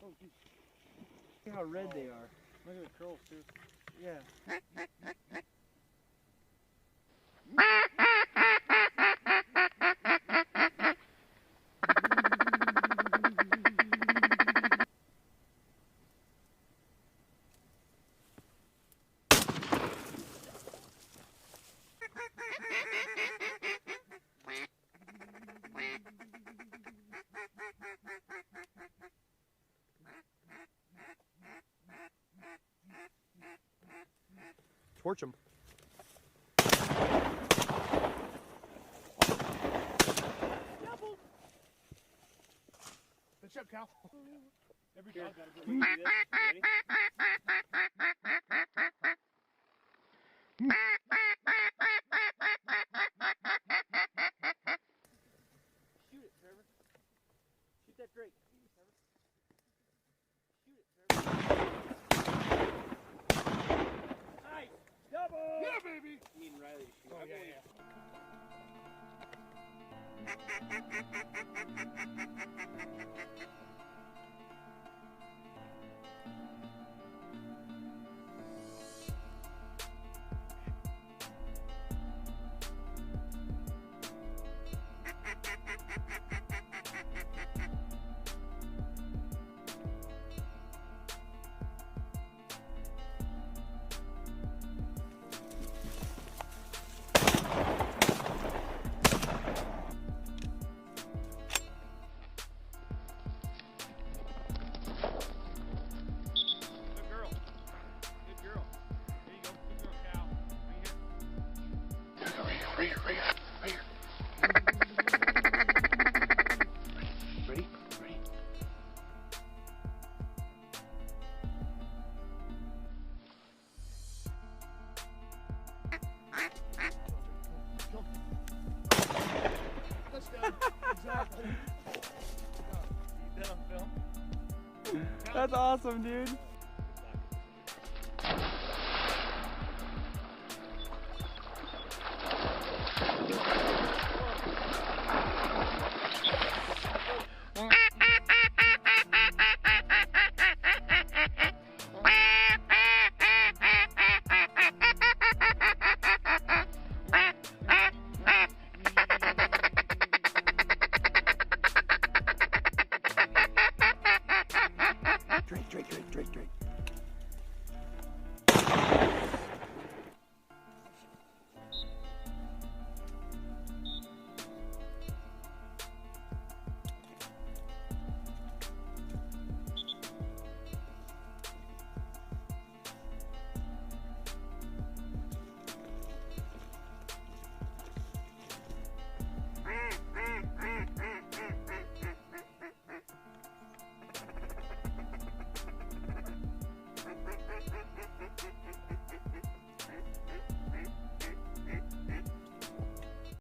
Oh, geez. Look how red they are. Look at the curls too. Yeah. Torch them. Double. Good shot, Cal. Every dog got a good Can you do this? Ready? Shoot it, Trevor. Shoot that Drake. Trevor. Shoot it, Trevor. Nice. Double. Yeah, baby. Me and Riley to shoot. Oh, yeah, yeah. Right here. Ready? Ready? Touchdown. Exactly. You done on film? That's awesome, dude. Drake.